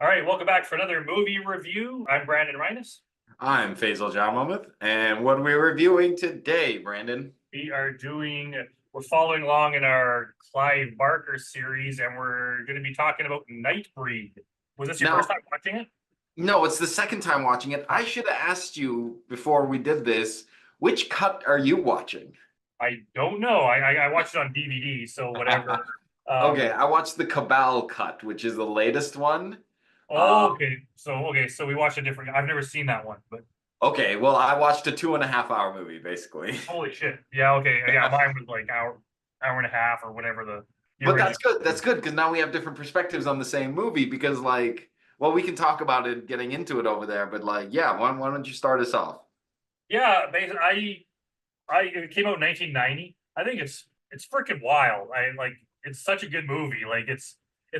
All right, welcome back for another movie review. I'm Brandon Reines. I'm Faizel, and what we're reviewing today, Brandon. We're following along in our Clive Barker series, and we're going to be talking about Nightbreed. Was this your first Now, time watching it? no, it's the second time watching it. I should have asked you before we did this, which cut are you watching? I don't know. I watched it on DVD, so whatever. Okay, Um, I watched the Cabal cut, which is the latest one. oh, Um, okay, so we watched a different. I've never seen that one, but okay, well, I watched a 2.5 hour movie, basically. holy shit. Yeah, okay, yeah, mine was like hour and a half or whatever the But original. that's good. That's good because now we have different perspectives on the same movie. Because, well, we can talk about it getting into it over there. But, yeah, why don't you start us off? Yeah, basically, I it came out in 1990. I think it's freaking wild. I like it's such a good movie. Like it's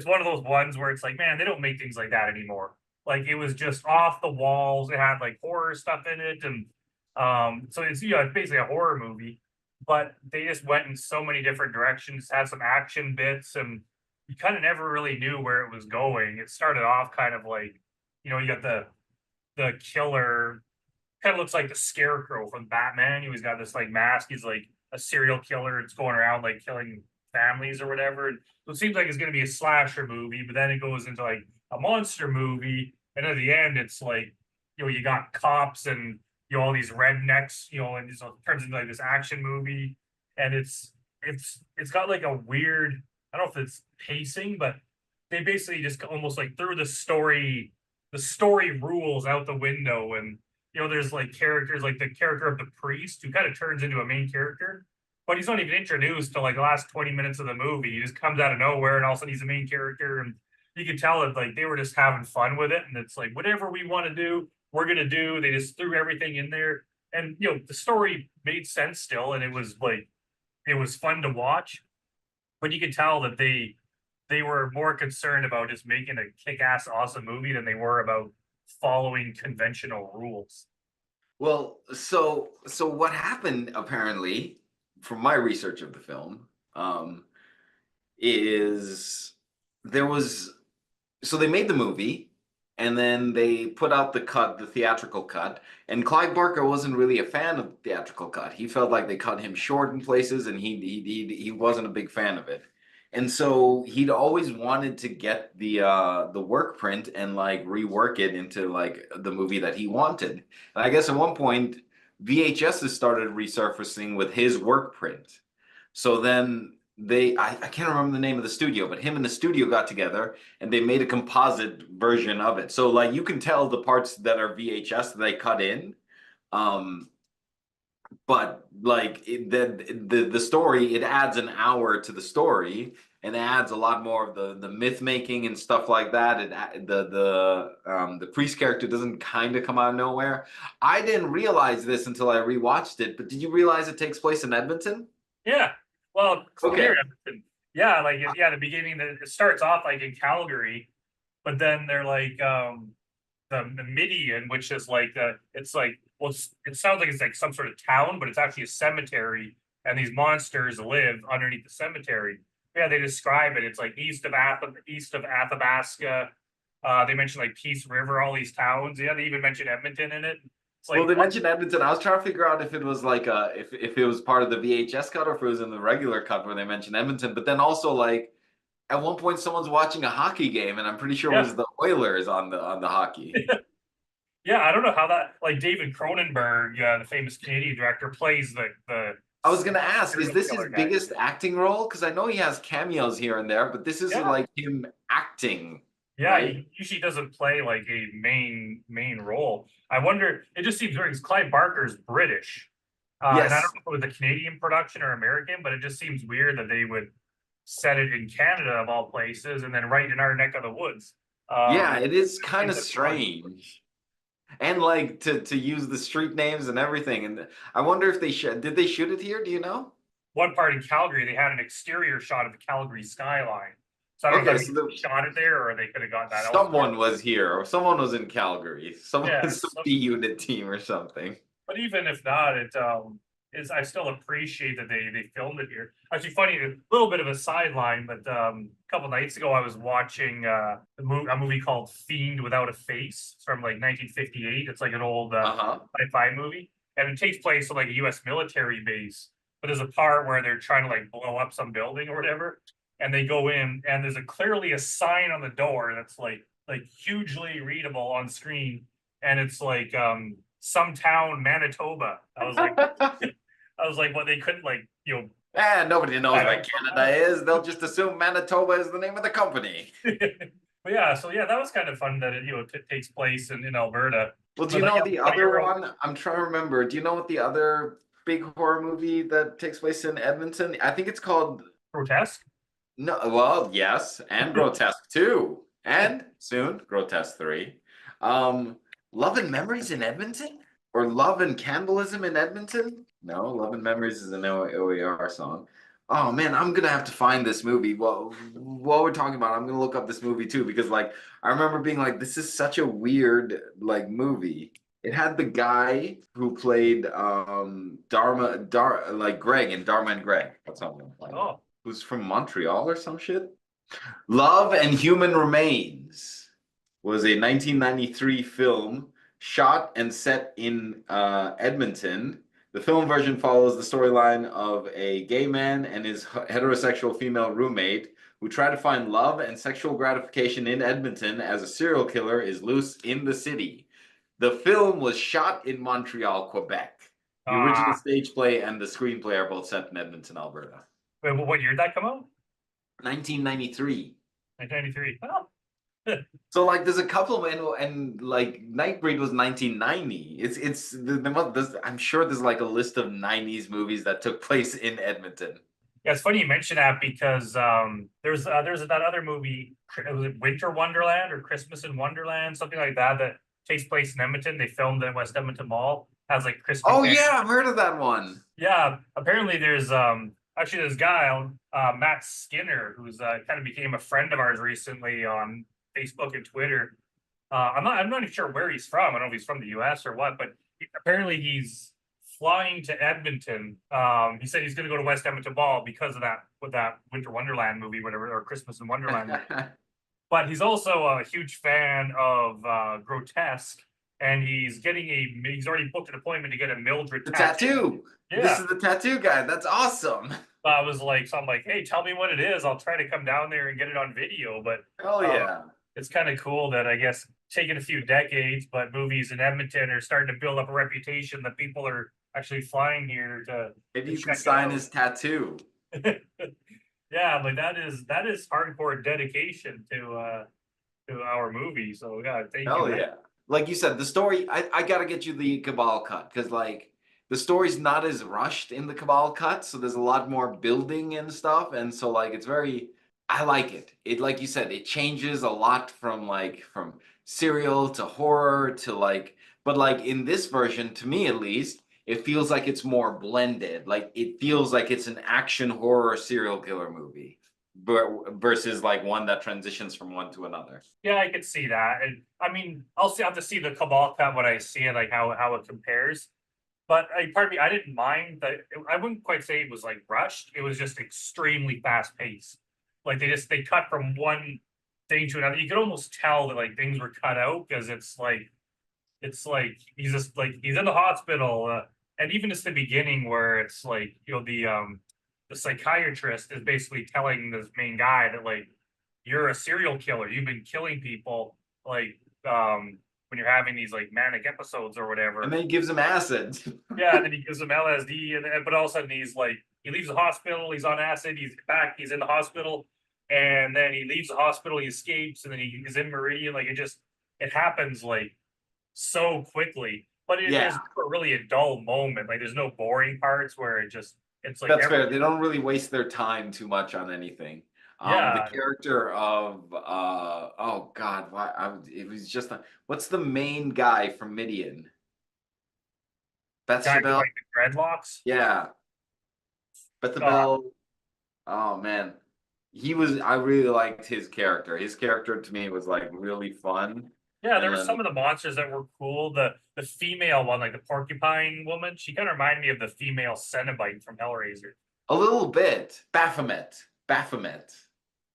one of those ones where it's like, man, they don't make things like that anymore. Like it was just off the walls. It had like horror stuff in it, and so it's basically a horror movie. But they just went in so many different directions. Had some action bits, and you kind of never really knew where it was going. It started off kind of like, you got the killer kind of looks like the Scarecrow from Batman. He always got this like mask. He's like a serial killer. It's going around like killing families or whatever. And so it seems like it's going to be a slasher movie, but then it goes into like a monster movie, and at the end, it's like you got cops and all these rednecks, and so it turns into like this action movie, and it's got like a weird. I don't know if it's pacing, but they basically just almost like threw the story rules out the window, and there's like characters like the character of the priest who kind of turns into a main character, but he's not even introduced to like the last 20 minutes of the movie. He just comes out of nowhere and all of a sudden he's a main character. And you can tell that like they were just having fun with it. And it's like, whatever we want to do, we're going to do. They just threw everything in there. And, the story made sense still. And it was fun to watch. But you could tell that they were more concerned about just making a kick-ass awesome movie than they were about following conventional rules. Well, so what happened apparently, from my research of the film, is there was so they made the movie and then they put out the theatrical cut, and Clive Barker wasn't really a fan of the theatrical cut. He felt like they cut him short in places, and he wasn't a big fan of it. And so he'd always wanted to get the work print and like rework it into like the movie that he wanted. And I guess at one point VHSs started resurfacing with his work print. So then I can't remember the name of the studio, but him and the studio got together and they made a composite version of it. So like you can tell the parts that are VHS that they cut in. Um, but like the story, it adds an hour to the story and it adds a lot more of the myth making and stuff like that. The priest character doesn't kind of come out of nowhere. I didn't realize this until I rewatched it, but did you realize it takes place in Edmonton? Yeah. Well, near Okay. Edmonton. Yeah, like yeah, the beginning it starts off like in Calgary, but then they're like the Midian, which is like it's like well it sounds like it's like some sort of town, but it's actually a cemetery, and these monsters live underneath the cemetery. Yeah, they describe it. It's like east of Athabasca. They mention like Peace River, all these towns. Yeah, they even mention Edmonton in it. It's Well, like they what? mentioned Edmonton. I was trying to figure out if it was like if it was part of the VHS cut or if it was in the regular cut where they mentioned Edmonton. But then also like at one point someone's watching a hockey game, and I'm pretty sure it Yeah. was the Oilers on the hockey. Yeah, I don't know how that like David Cronenberg, the famous Canadian director, plays the I was gonna ask, is serial this his killer guy. biggest acting role? Because I know he has cameos here and there, but this is Yeah, like him acting, yeah, right? he usually doesn't play like a main role. I wonder. It just seems very because Clive Barker's British, and I don't Yes. know if it was a Canadian production or American, but it just seems weird that they would set it in Canada of all places, and then right in our neck of the woods. Yeah, it is It just kind seems of a bit odd. strange. And like to use the street names and everything. And I wonder if did they shoot it here? Do you know? One part in Calgary, they had an exterior shot of the Calgary skyline. So I don't know if Okay, that means they shot it there or they could have got that elsewhere. someone was here, or someone was in Calgary. Someone, Yeah, some B unit team or something. but even if not, is I still appreciate that they filmed it here. Actually, funny, a little bit of a sideline, but a couple nights ago I was watching a movie called Fiend Without a Face. It's from like 1958. It's like an old Uh-huh. sci-fi movie, and it takes place on like a U.S. military base. But there's a part where they're trying to like blow up some building or whatever, and they go in, and there's clearly a sign on the door that's like hugely readable on screen, and it's like some town, Manitoba. I was like, well, they couldn't like, Nobody knows where I Canada is. They'll just assume Manitoba is the name of the company. but yeah, so yeah, that was kind of fun that it takes place in Alberta. Well, do But you know yeah, the what other one? I'm trying to remember. Do you know what the other big horror movie that takes place in Edmonton? I think it's called grotesque? no. Well, yes, and Grotesque 2, and soon Grotesque 3. Um, Love and Memories in Edmonton, or Love and Cannibalism in Edmonton? No, Love and Memories is an OER song. Oh man, I'm gonna have to find this movie. Well, while we're talking about it, I'm gonna look up this movie too because like I remember being like, this is such a weird like movie. It had the guy who played like Greg in Dharma and Greg. That's something like Oh, who's from Montreal or some shit. Love and Human Remains was a 1993 film shot and set in Edmonton. The film version follows the storyline of a gay man and his heterosexual female roommate who try to find love and sexual gratification in Edmonton as a serial killer is loose in the city. The film was shot in Montreal, Quebec. The original ah, stage play and the screenplay are both set in Edmonton, Alberta. wait, what year did that come out? 1993. 1993. Oh, So like there's a couple and like Nightbreed was 1990. I'm sure there's like a list of 90s movies that took place in Edmonton. yeah, it's funny you mention that because there's that other movie, was it Winter Wonderland or Christmas in Wonderland, something like that, that takes place in Edmonton. They filmed at West Edmonton Mall. Has like Christmas. Oh yeah, I've heard of that one. Yeah, apparently there's actually this guy Matt Skinner who's kind of became a friend of ours recently on Facebook and Twitter. I'm not even sure where he's from. I don't know if he's from the US or what, but apparently he's flying to Edmonton. He said he's going to go to West Edmonton Mall because of that with that Winter Wonderland movie, whatever, or Christmas in Wonderland. But he's also a huge fan of Grotesque, and he's already booked an appointment to get a Mildred The tattoo. tattoo. This Yeah. is the tattoo guy. That's awesome. I was like, so I'm like, hey, tell me what it is. I'll try to come down there and get it on video. But Hell yeah. it's kind of cool that I guess taking a few decades, but movies in Edmonton are starting to build up a reputation that people are actually flying here to. Maybe you can check it sign out. his tattoo. Yeah, like that is hardcore dedication to our movie. So yeah, thank Hell you. yeah. Like you said, the story, I gotta get you the Cabal cut because like the story's not as rushed in the Cabal cut, so there's a lot more building and stuff. And so like it's very I like it. It like you said, it changes a lot from serial to horror to like but like in this version, to me at least, it feels like it's more blended. Like it feels like it's an action horror serial killer movie versus like one that transitions from one to another. Yeah, I could see that, and I mean, have to see the Cabal cut when I see it, like how it compares. But part of me, I didn't mind that. I wouldn't quite say it was like rushed. It was just extremely fast paced. Like they cut from one thing to another. You could almost tell that like things were cut out because it's like he's just like he's in the hospital, and even just the beginning where it's like the psychiatrist is basically telling this main guy that like you're a serial killer. You've been killing people like when you're having these like manic episodes or whatever. And then he gives him acid. Yeah, and then he gives him LSD, but all of a sudden he's like he leaves the hospital, he's on acid, he's back, he's in the hospital, and then he leaves the hospital, he escapes, and then he's in Meridian. Like it happens like so quickly, but there's never really a dull moment. Like there's no boring parts where it's like That's fair. They don't really waste their time too much on anything. Yeah. The character of oh God, it was just what's the main guy from Midian? Beth Guy with Chabelle? like the dreadlocks. Yeah. Beth Chabelle. Oh man. I really liked his character. His character to me was like really fun. Yeah, there were some of the monsters that were cool. the female one, like the porcupine woman, she kind of reminded me of the female Cenobite from Hellraiser. A little bit. Baphomet. Baphomet.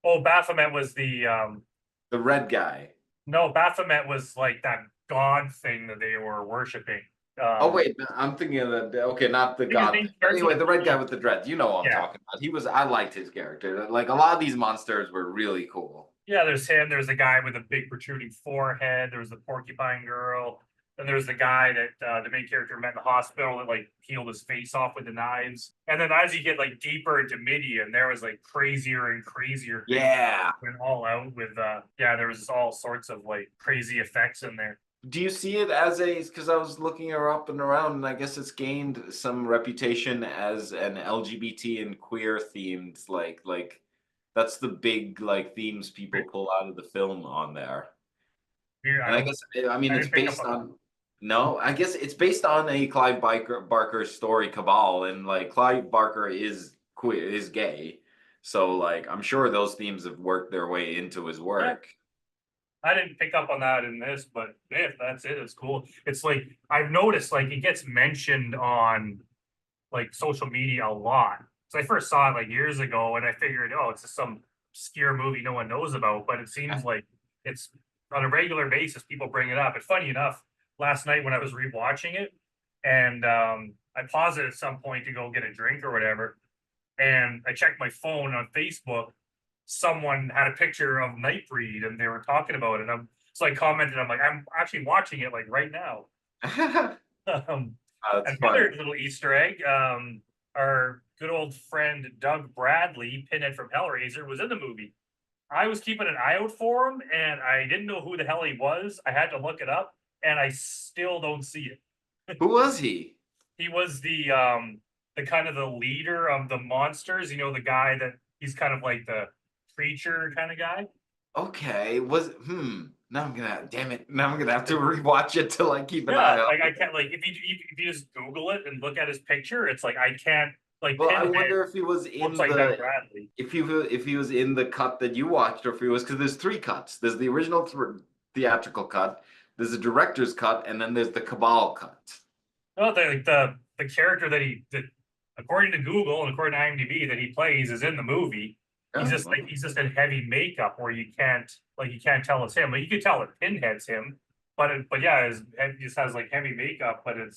Oh, Baphomet was The red guy. no, Baphomet was like that god thing that they were worshiping. Oh wait, no, I'm thinking of the okay, not the I think his god name thing. But starts with anyway, a the red guy P. with the dreads. You know what I'm Yeah, talking about. I liked his character. Like a lot of these monsters were really cool. yeah. There's him. There's the guy with a big protruding forehead. There was the porcupine girl. Then there's the guy that the main character met in the hospital that like peeled his face off with the knives. And then as you get like deeper into Midian, there was like crazier and crazier creatures Yeah. went all out with yeah, there was all sorts of like crazy effects in there. Do you see it as a, because I was looking her up and around, and I guess it's gained some reputation as an LGBT and queer themed, like that's the big like themes people pull out of the film on there. Here, And I guess I mean I it's didn't pick up based on on no, I guess it's based on a Clive Barker story Cabal, and like Clive Barker is queer, is gay. So like I'm sure those themes have worked their way into his yeah. work. I didn't pick up on that in this, but if that's it, it's cool. It's like I've noticed like it gets mentioned on like social media a lot. So I first saw it like years ago and I figured, oh, it's just some obscure movie no one knows about, but it seems like it's on a regular basis people bring it up. And funny enough, last night when I was rewatching it and I paused it at some point to go get a drink or whatever, and I checked my phone on Facebook, someone had a picture of Nightbreed and they were talking about it. So I commented, I'm like, I'm actually watching it like right now. Um, That's Another funny. little Easter egg, our good old friend Doug Bradley, Pinhead from Hellraiser, was in the movie. I was keeping an eye out for him and I didn't know who the hell he was. I had to look it up and I still don't see it. Who was he? He was the kind of the leader of the monsters, the guy that he's kind of like the preacher kind of guy. Okay, was Now I'm gonna damn it. Now I'm gonna have to rewatch it to like keep an eye Yeah, out. like I can't like if you just Google it and look at his picture, it's like I can't like Well, I Pinhead wonder if he was looks in like Doug the Bradley. if he was in the cut that you watched, or if he was, because there's three cuts. There's the original theatrical cut, there's the director's cut, and then there's the Cabal cut. No, like the character that according to Google and according to IMDb that he plays is in the movie. He's Oh, just like he's just in heavy makeup where you can't tell it's him. But you could tell it Pinhead's him. But yeah, he just has like heavy makeup. But it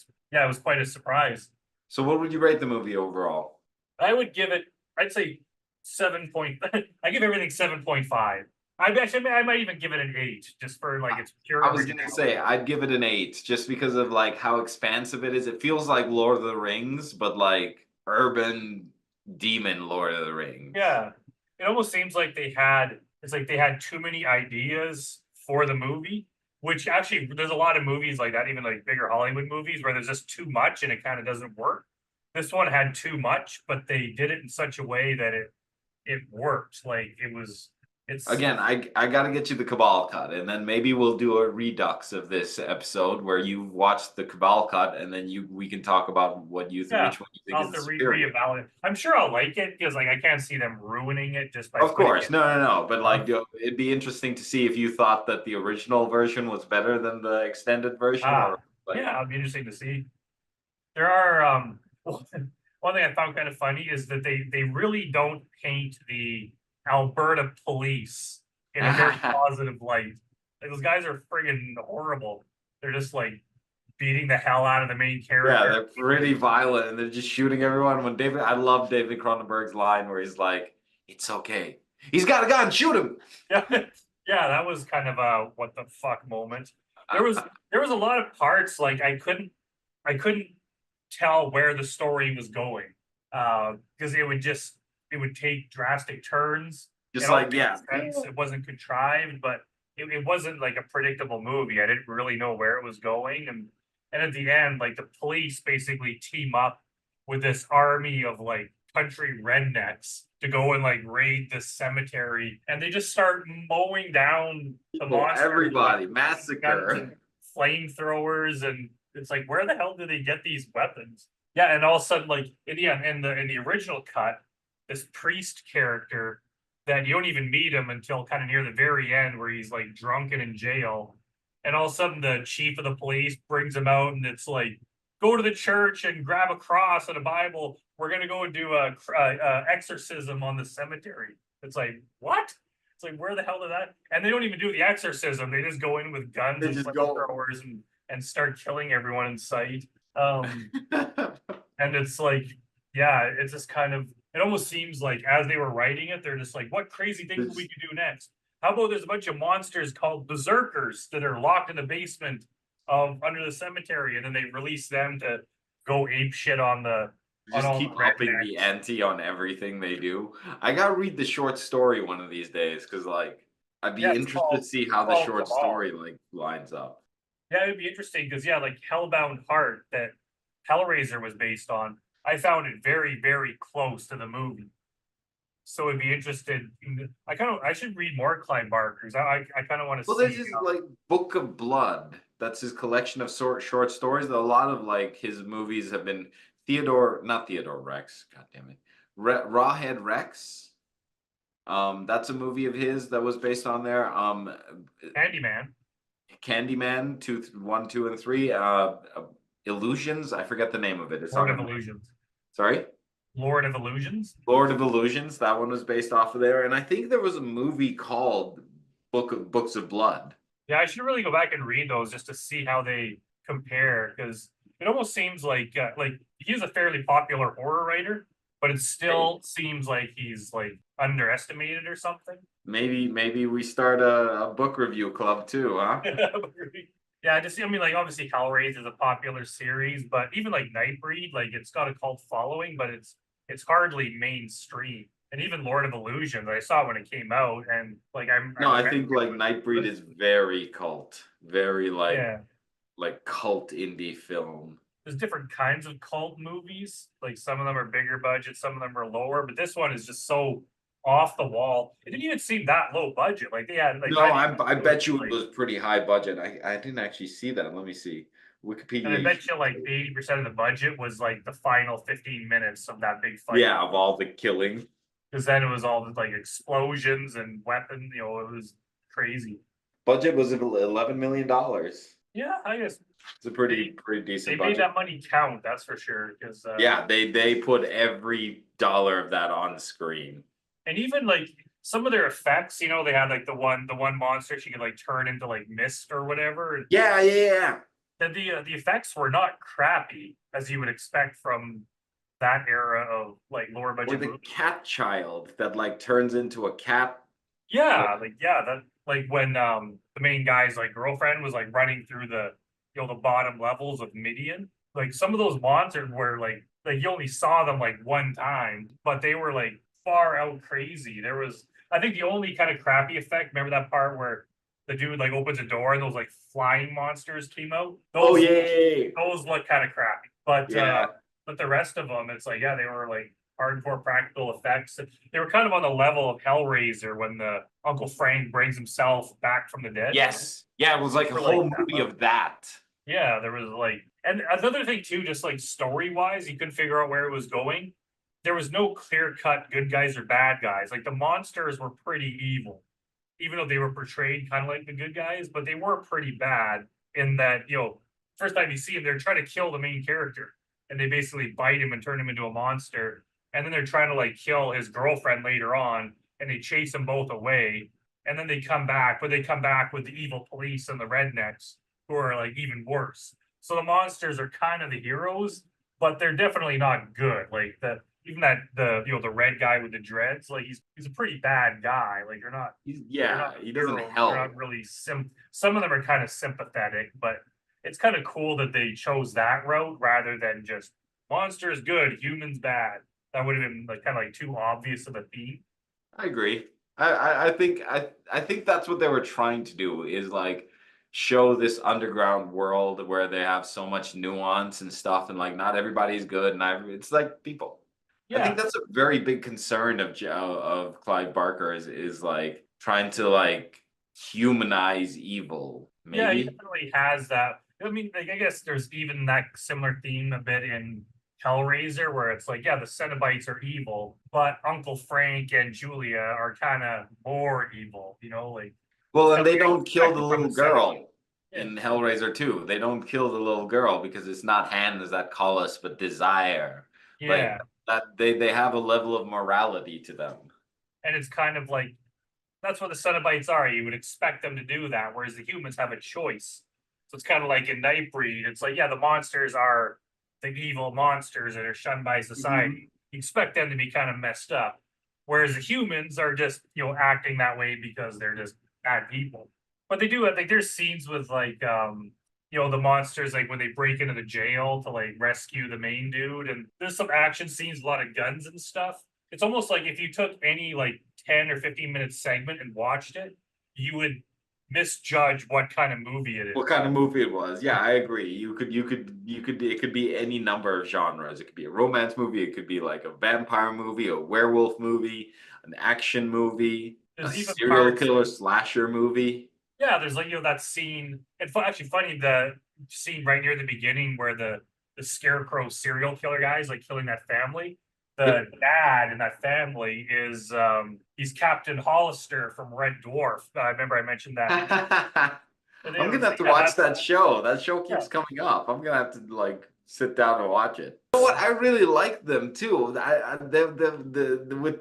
was quite a surprise. so what would you rate the movie overall? I would give it. I'd say 7 point. I give everything 7.5. I might even give it an 8 just for like its pure I was gonna say originality. I'd give it an 8 just because of like how expansive it is. It feels like Lord of the Rings, but like urban demon Lord of the Rings. Yeah, it almost seems like it's like they had too many ideas for the movie, which actually there's a lot of movies like that, even like bigger Hollywood movies where there's just too much and it kind of doesn't work. This one had too much, but they did it in such a way that it worked. Like it's Again, I gotta get you the Cabal cut, and then maybe we'll do a redux of this episode where you watch the Cabal cut, and then we can talk about what you yeah. which one you I'll think have is to superior. reevaluate. I'm sure I'll like it because like I can't see them ruining it just by Of putting course, it. no, but Uh, like it'd be interesting to see if you thought that the original version was better than the extended version, or like yeah, it'll be interesting to see. There are one thing I found kind of funny is that they really don't paint the Alberta police in a very positive light. Like those guys are friggin' horrible. They're just like beating the hell out of the main yeah, character. they're pretty violent and they're just shooting everyone. I love David Cronenberg's line where he's like, "It's okay, he's got a gun, shoot him." Yeah, yeah, that was kind of a what the fuck moment. There was a lot of parts like I couldn't tell where the story was going because it would take drastic turns. It Just all like, made yeah, sense. It wasn't contrived, but it wasn't like a predictable movie. I didn't really know where it was going, and at the end, like the police basically team up with this army of like country rednecks to go and like raid this cemetery, and they just start mowing down the people, monsters with like everybody, guns and massacre. flamethrowers, and it's like where the hell do they get these weapons? Yeah, and all of a sudden, like in the original cut, this priest character that you don't even meet him until kind of near the very end, where he's like drunk and in jail. and all of a sudden the chief of the police brings him out, and it's like, go to the church and grab a cross and a Bible. We're gonna go and do a exorcism on the cemetery. It's like, what? It's like, where the hell did that? And they don't even do the exorcism. They just go in with guns They and just go. flamethrowers and start killing everyone in sight. And it's like, yeah, it's just kind of, it almost seems like as they were writing it, they're just like, what crazy things we could do next? How about there's a bunch of monsters called berserkers that are locked in the basement of under the cemetery, and then they release them to go ape shit on the on Just all the keep upping the rednecks. ante on everything they do. I gotta read the short story one of these days because, like, I'd Yeah, be interested to see how the called short Cabal. story like lines up. Yeah, it'd be interesting because yeah, like Hellbound Heart that Hellraiser was based on, I found it very, very close to the movie. So it'd be interested. I should read more Clive Barker's. I kind of want to Well, see. there's his like Book of Blood. That's his collection of short stories. A lot of like his movies have been not Theodore Rex. God damn it, Rawhead Rex. That's a movie of his that was based on there. Candyman, Candyman, one, two, and three. Illusions. I forget the name of it. It's Lord on. of Illusions, Sorry, Lord of Illusions. Lord of Illusions. That one was based off of there, and I think there was a movie called Books of Blood. Yeah, I should really go back and read those just to see how they compare because it almost seems like he's a fairly popular horror writer, but it Hey, still seems like he's like underestimated or something. maybe we start a book review club too, huh? Yeah, I mean, like obviously Hellraiser is a popular series, but even like Nightbreed, like it's got a cult following, but it's hardly mainstream. And even Lord of Illusions, I saw when it came out, and like I No, I remember think it like Nightbreed was is very cult, very yeah. like cult indie film. There's different kinds of cult movies. Like some of them are bigger budget, some of them are lower, but this one is just so off the wall. It didn't even seem that low budget. Like they had like No, by the I end, it was bet you it like, was pretty high budget. I didn't actually see that. Let me see. and I Wikipedia. bet you like 80% of the budget was like the final 15 minutes of that big fight. Yeah, of all the killing. Because then it was all like explosions and weapon. It was crazy. Budget was $11 million. Yeah, I guess It's a they pretty they decent made budget. that money count. That's for sure. Because Yeah, they put every dollar of that on screen. and even like some of their effects, they had like the one monster she could like turn into like mist or whatever. Yeah, yeah, yeah. That the effects were not crappy as you would expect from that era of like lower Or budget the movies. cat child that like turns into a cat. Yeah, that like when the main guy's like girlfriend was like running through the bottom levels of Midian. Like some of those monsters were like you only saw them like one time, but they were like far out crazy. There was I think the only kind of crappy effect, remember that part where the dude like opens a door and those like flying monsters came out? Oh Those yeah, yeah, yeah. those look kind of crappy. But Yeah. the rest of them, it's like, yeah, they were like hardcore practical effects. They were kind of on the level of Hellraiser when the Uncle Frank brings himself back from the dead. Yes. Yeah, it was like a For like whole that movie level. of that. Yeah, there was like, and another thing too, just like story wise, you couldn't figure out where it was going. There was no clear cut good guys or bad guys. Like the monsters were pretty evil, even though they were portrayed kind of like the good guys, but they were pretty bad in that, first time you see them, they're trying to kill the main character and they basically bite him and turn him into a monster. And then they're trying to like kill his girlfriend later on and they chase them both away. And then they come back, but they come back with the evil police and the rednecks who are like even worse. So the monsters are kind of the heroes, but they're definitely not good. Like even that the red guy with the dreads, like he's a pretty bad guy. Like they're not He doesn't heroes. They're help. not really some of them are kind of sympathetic, but it's kind of cool that they chose that route rather than just monsters good, humans bad. That would have been like kind of like too obvious of a theme. I agree. I think that's what they were trying to do is like show this underground world where they have so much nuance and stuff and like not everybody's good and it's like people. I think Yeah. that's a very big concern of Clive Barker is like trying to like humanize evil, Yeah, he maybe. definitely has that. I mean, like, I guess there's even that similar theme a bit in Hellraiser, where it's like, yeah, the Cenobites are evil, but Uncle Frank and Julia are kind of more evil, like Well, and they like don't kill the expected from little the Cenobite. girl. Yeah. in Hellraiser 2. They don't kill the little girl because it's not hands that call us, but desire. Like Yeah. that they have a level of morality to them. And it's kind of like that's what the Cenobites are. You would expect them to do that, whereas the humans have a choice. So it's kind of like in Nightbreed. It's like, yeah, the monsters are the evil monsters that are shunned by society. You expect them to be kind of messed up, whereas the humans are just acting that way because they're just bad people. But they do. I think there's scenes with like the monsters like when they break into the jail to like rescue the main dude, and there's some action scenes, a lot of guns and stuff. It's almost like if you took any like 10 or 15 minute segment and watched it, you would misjudge what kind of movie it What is. kind of movie it was? Yeah, I agree. You could. It could be any number of genres. It could be a romance movie. It could be like a vampire movie, a werewolf movie, an action movie, a There's even serial parts, killer slasher movie. yeah, there's like that scene. It's actually funny, the scene right near the beginning where the scarecrow serial killer guy is like killing that family. The Yep. dad in that family is he's Captain Hollister from Red Dwarf. I remember I mentioned that. And it I'm gonna was have like, to yeah, watch that's that show. That show yeah, keeps coming up. I'm gonna have to like sit down and watch it. You know what? I really like them too. With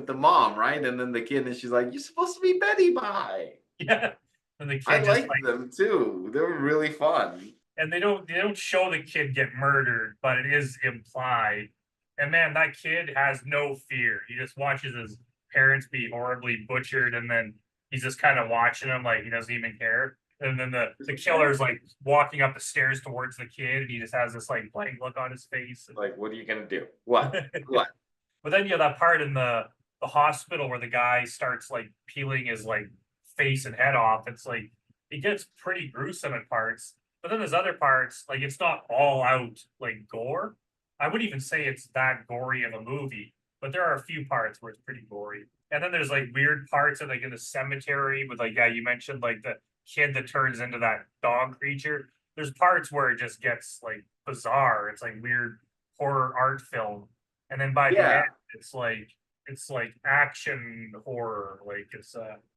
the mom, right? And then the kid, and she's like, "You're supposed to be Betty Bye." yeah. And the I kid just like like, them too. They were really fun. and they don't show the kid get murdered, but it is implied. And man, that kid has no fear. He just watches his parents be horribly butchered, and then he's just kind of watching them like he doesn't even care. And then the killer's like walking up the stairs towards the kid, and he just has this like blank look on his face. Like, what are you gonna do? What? What? But then you have that part in the hospital where the guy starts like peeling his like face and head off. It's like it gets pretty gruesome at parts. But then there's other parts, like it's not all out like gore. I wouldn't even say it's that gory of a movie, but there are a few parts where it's pretty gory. And then there's like weird parts of like in the cemetery with like, yeah, you mentioned like the kid that turns into that dog creature. There's parts where it just gets like bizarre. It's like weird horror art film. And then by the Yeah. end, it's like action horror. Like it's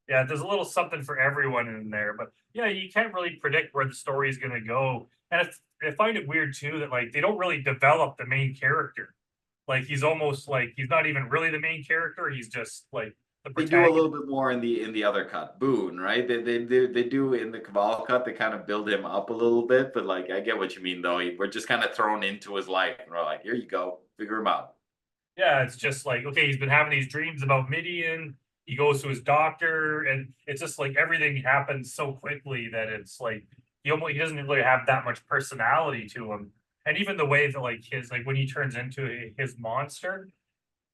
yeah, there's a little something for everyone in there. But yeah, you can't really predict where the story is gonna go. And I find it weird too that like they don't really develop the main character. Like he's almost like he's not even really the main character. He's just like the They do a protagonist. little bit more in the other cut, Boone, right? They do in the Cabal cut. They kind of build him up a little bit, but like I get what you mean though. We're just kind of thrown into his life, and we're like, here you go, figure him out. Yeah, it's just like, okay, he's been having these dreams about Midian. He goes to his doctor, and it's just like everything happens so quickly that it's like he doesn't really have that much personality to him. And even the way that like his like when he turns into his monster,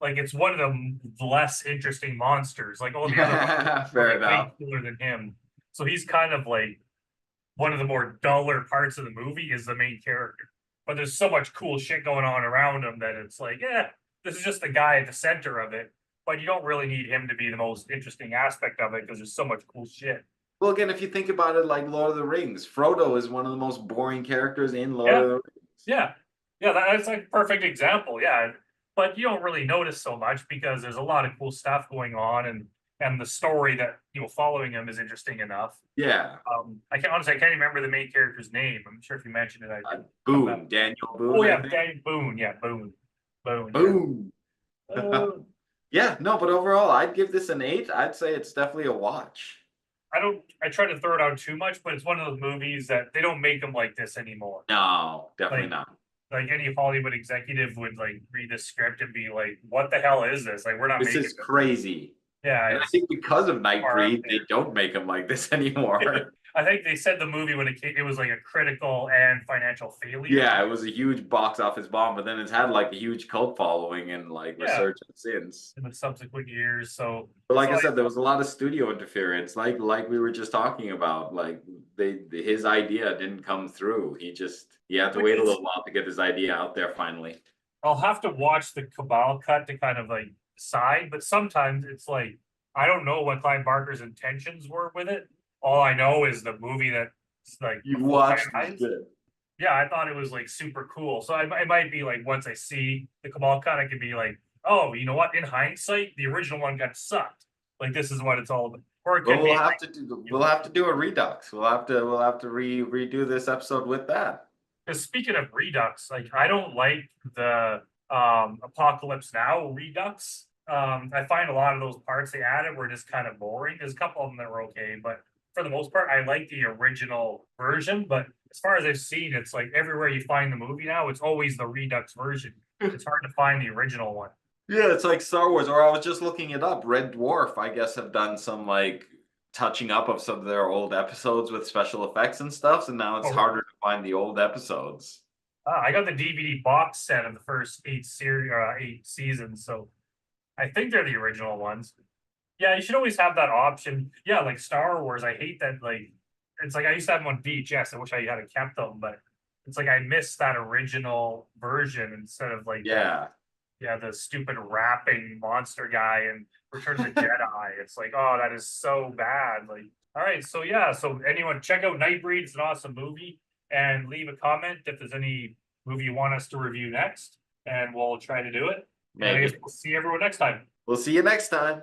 like it's one of the less interesting monsters. Like all the other monsters Yeah, are fair like way enough. cooler than him. So he's kind of like one of the more duller parts of the movie is the main character. But there's so much cool shit going on around him that it's like, yeah, this is just the guy at the center of it. But you don't really need him to be the most interesting aspect of it because there's so much cool shit. Well, again, if you think about it, like Lord of the Rings, Frodo is one of the most boring characters in Lord Yeah, of the Rings. yeah, yeah. That's like a perfect example. Yeah, but you don't really notice so much because there's a lot of cool stuff going on, and the story that following him is interesting enough. Yeah, I can't remember the main character's name. I'm sure if you mentioned it, I could come back. Boone, Daniel Oh Boone, I yeah, think. Danny Boone. Yeah, Boone. Boone. Yeah. Boone. Uh, Yeah, no, but overall, I'd give this an 8. I'd say it's definitely a watch. I don't. I try to throw it out too much, but it's one of those movies that they don't make them like this anymore. No, definitely Like, not. like any Hollywood executive would like read the script and be like, "What the hell is this? Like, we're not This making is this." crazy. Yeah, And I it's think because of far out Nightbreed, they there. don't make them like this anymore. I think they said the movie when it was like a critical and financial failure. Yeah, it was a huge box office bomb, but then it's had like a huge cult following and like Yeah, resurgence since. in the subsequent years. So, But like so I like, said, there was a lot of studio interference, like we were just talking about. Like his idea didn't come through. He had to which wait a is little while to get his idea out there finally. I'll have to watch the Cabal cut to kind of like decide, but sometimes it's like I don't know what Clive Barker's intentions were with it. All I know is the movie that's like You before my watched the eyes. shit. Yeah, I thought it was like super cool. So I might be like, once I see the Cabal cut, I could be like, oh, you know what? In hindsight, the original one got sucked. Like this is what it's all about. Or it Well, could be like, we'll have to do a redux. We'll have to redo this episode with that. because speaking of Redux, like I don't like the Apocalypse Now Redux. I find a lot of those parts they added were just kind of boring. There's a couple of them that were okay, but for the most part, I like the original version. But as far as I've seen, it's like everywhere you find the movie now, it's always the Redux version. It's hard to find the original one. Yeah, it's like Star Wars. Or I was just looking it up. Red Dwarf, I guess, have done some like touching up of some of their old episodes with special effects and stuff. So now it's Oh, really? harder to find the old episodes. I got the DVD box set of the first eight seasons, so I think they're the original ones. Yeah, you should always have that option. Yeah, like Star Wars, I hate that. Like, it's like I used to have them on VHS. I wish I had kept them, but it's like I missed that original version instead of like Yeah. the stupid rapping monster guy in Return of the Jedi. It's like, oh, that is so bad. Like, all right, so yeah, so anyone check out Nightbreed. It's an awesome movie, and leave a comment if there's any movie you want us to review next, and we'll try to do it. And I guess Maybe. we'll see everyone next time. We'll see you next time.